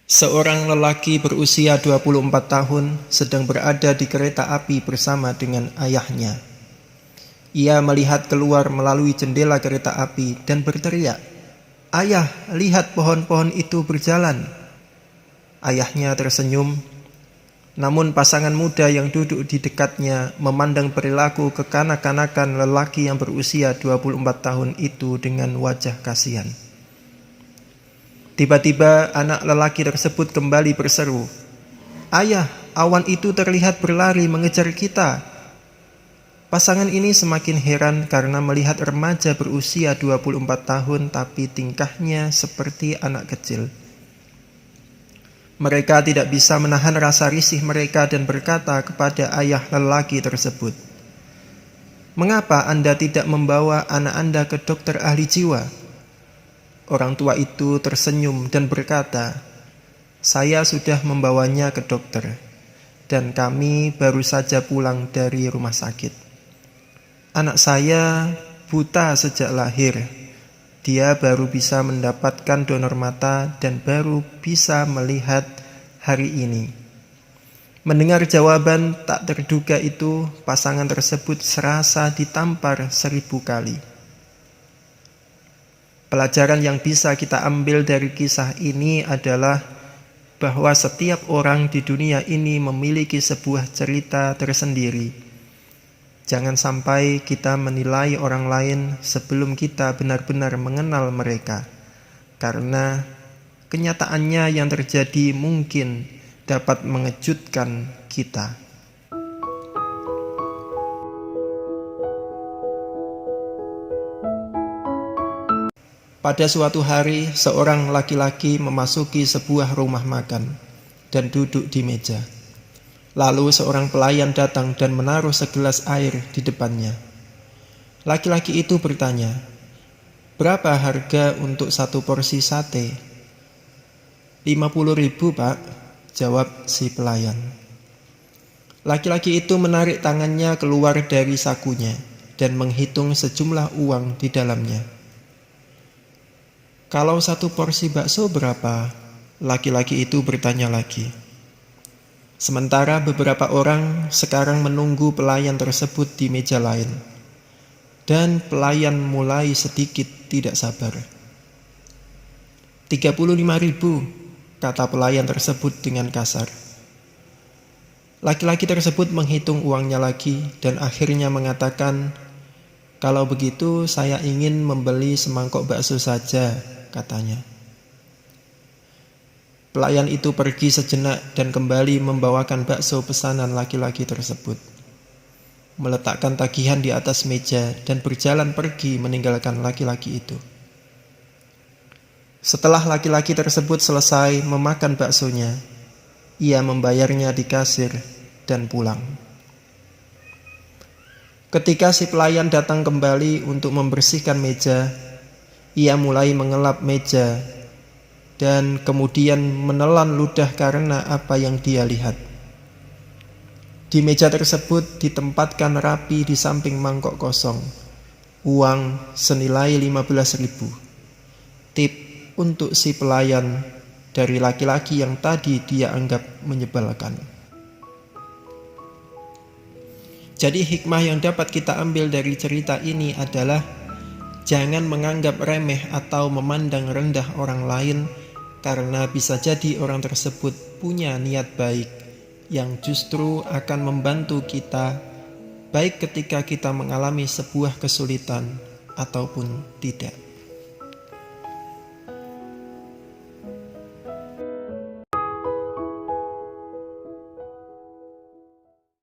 Seorang lelaki berusia 24 tahun sedang berada di kereta api bersama dengan ayahnya. Ia melihat keluar melalui jendela kereta api dan berteriak, "Ayah, lihat pohon-pohon itu berjalan." Ayahnya tersenyum, namun pasangan muda yang duduk di dekatnya memandang perilaku kekanak-kanakan lelaki yang berusia 24 tahun itu dengan wajah kasihan. Tiba-tiba anak lelaki tersebut kembali berseru, "Ayah, awan itu terlihat berlari mengejar kita." Pasangan ini semakin heran karena melihat remaja berusia 24 tahun tapi tingkahnya seperti anak kecil. Mereka tidak bisa menahan rasa risih mereka dan berkata kepada ayah lelaki tersebut, "Mengapa Anda tidak membawa anak Anda ke dokter ahli jiwa?" Orang tua itu tersenyum dan berkata, "Saya sudah membawanya ke dokter, dan kami baru saja pulang dari rumah sakit. Anak saya buta sejak lahir. Dia baru bisa mendapatkan donor mata dan baru bisa melihat hari ini." Mendengar jawaban tak terduga itu, pasangan tersebut serasa ditampar 1000 kali. Pelajaran yang bisa kita ambil dari kisah ini adalah bahwa setiap orang di dunia ini memiliki sebuah cerita tersendiri. Jangan sampai kita menilai orang lain sebelum kita benar-benar mengenal mereka, karena kenyataannya yang terjadi mungkin dapat mengejutkan kita. Pada suatu hari, seorang laki-laki memasuki sebuah rumah makan dan duduk di meja. Lalu seorang pelayan datang dan menaruh segelas air di depannya. Laki-laki itu bertanya, "Berapa harga untuk satu porsi sate?" 50.000 Pak, jawab si pelayan. Laki-laki itu menarik tangannya keluar dari sakunya dan menghitung sejumlah uang di dalamnya. "Kalau satu porsi bakso berapa?" Laki-laki itu bertanya lagi. Sementara beberapa orang sekarang menunggu pelayan tersebut di meja lain, dan pelayan mulai sedikit tidak sabar. 35.000, kata pelayan tersebut dengan kasar. Laki-laki tersebut menghitung uangnya lagi dan akhirnya mengatakan, "Kalau begitu saya ingin membeli semangkok bakso saja," katanya. Pelayan itu pergi sejenak dan kembali membawakan bakso pesanan laki-laki tersebut, meletakkan tagihan di atas meja dan berjalan pergi meninggalkan laki-laki itu. Setelah laki-laki tersebut selesai memakan baksonya, ia membayarnya di kasir dan pulang. Ketika si pelayan datang kembali untuk membersihkan meja, ia mulai mengelap meja dan kemudian menelan ludah karena apa yang dia lihat. Di meja tersebut ditempatkan rapi di samping mangkok kosong uang senilai 15.000, tip untuk si pelayan dari laki-laki yang tadi dia anggap menyebalkan. Jadi hikmah yang dapat kita ambil dari cerita ini adalah jangan menganggap remeh atau memandang rendah orang lain, karena bisa jadi orang tersebut punya niat baik yang justru akan membantu kita, baik ketika kita mengalami sebuah kesulitan ataupun tidak.